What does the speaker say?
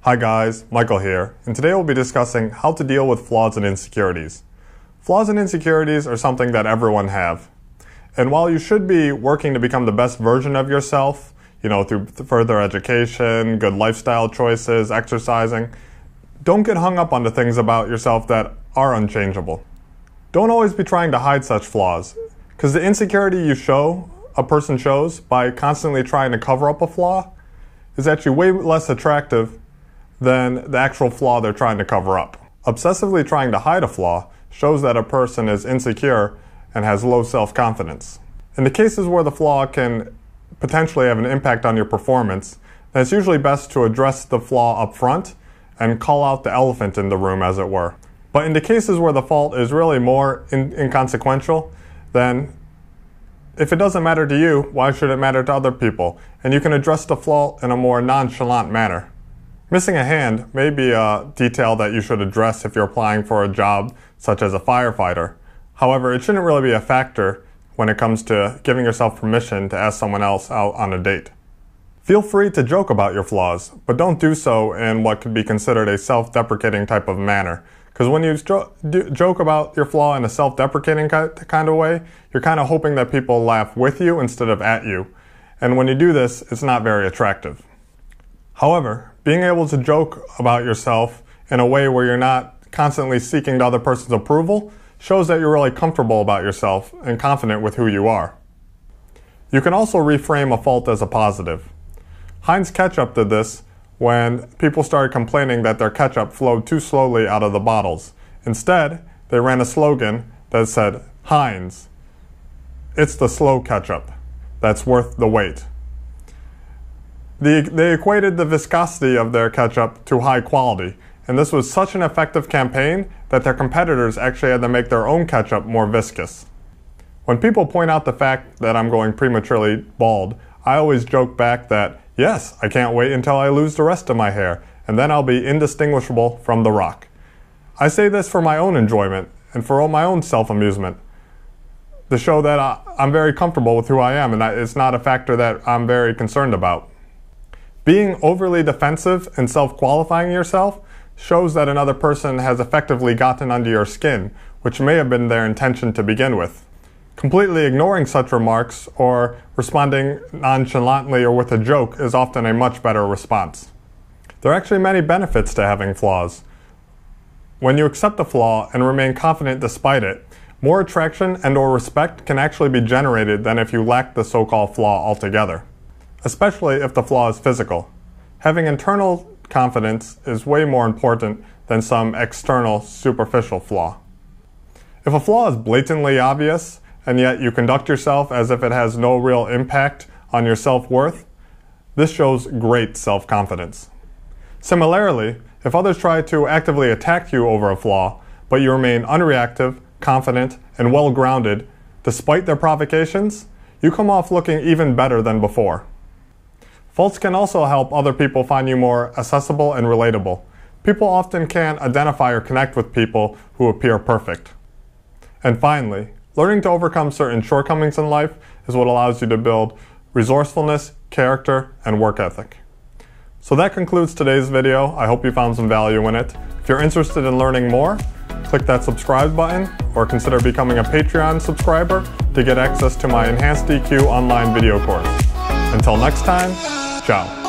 Hi guys, Michael here, and today we'll be discussing how to deal with flaws and insecurities. Flaws and insecurities are something that everyone have. And while you should be working to become the best version of yourself, through further education, good lifestyle choices, exercising, don't get hung up on the things about yourself that are unchangeable. Don't always be trying to hide such flaws, because the insecurity a person shows by constantly trying to cover up a flaw is actually way less attractive than the actual flaw they're trying to cover up. Obsessively trying to hide a flaw shows that a person is insecure and has low self-confidence. In the cases where the flaw can potentially have an impact on your performance, then it's usually best to address the flaw up front and call out the elephant in the room, as it were. But in the cases where the fault is really more inconsequential, then if it doesn't matter to you, why should it matter to other people? And you can address the flaw in a more nonchalant manner. Missing a hand may be a detail that you should address if you're applying for a job such as a firefighter. However, it shouldn't really be a factor when it comes to giving yourself permission to ask someone else out on a date. Feel free to joke about your flaws, but don't do so in what could be considered a self-deprecating type of manner. Because when you joke about your flaw in a self-deprecating kind of way, you're kind of hoping that people laugh with you instead of at you. And when you do this, it's not very attractive. However, being able to joke about yourself in a way where you're not constantly seeking the other person's approval shows that you're really comfortable about yourself and confident with who you are. You can also reframe a fault as a positive. Heinz Ketchup did this when people started complaining that their ketchup flowed too slowly out of the bottles. Instead, they ran a slogan that said, "Heinz, it's the slow ketchup that's worth the wait." They equated the viscosity of their ketchup to high quality, and this was such an effective campaign that their competitors actually had to make their own ketchup more viscous. When people point out the fact that I'm going prematurely bald, I always joke back that, yes, I can't wait until I lose the rest of my hair, and then I'll be indistinguishable from The Rock. I say this for my own enjoyment and for my own self-amusement, to show that I'm very comfortable with who I am, and it's not a factor that I'm very concerned about. Being overly defensive and self-qualifying yourself shows that another person has effectively gotten under your skin, which may have been their intention to begin with. Completely ignoring such remarks or responding nonchalantly or with a joke is often a much better response. There are actually many benefits to having flaws. When you accept a flaw and remain confident despite it, more attraction and/or respect can actually be generated than if you lack the so-called flaw altogether, especially if the flaw is physical. Having internal confidence is way more important than some external, superficial flaw. If a flaw is blatantly obvious, and yet you conduct yourself as if it has no real impact on your self-worth, this shows great self-confidence. Similarly, if others try to actively attack you over a flaw, but you remain unreactive, confident, and well-grounded despite their provocations, you come off looking even better than before. Faults can also help other people find you more accessible and relatable. People often can't identify or connect with people who appear perfect. And finally, learning to overcome certain shortcomings in life is what allows you to build resourcefulness, character, and work ethic. So that concludes today's video. I hope you found some value in it. If you're interested in learning more, click that subscribe button or consider becoming a Patreon subscriber to get access to my Enhanced EQ online video course. Until next time, ciao.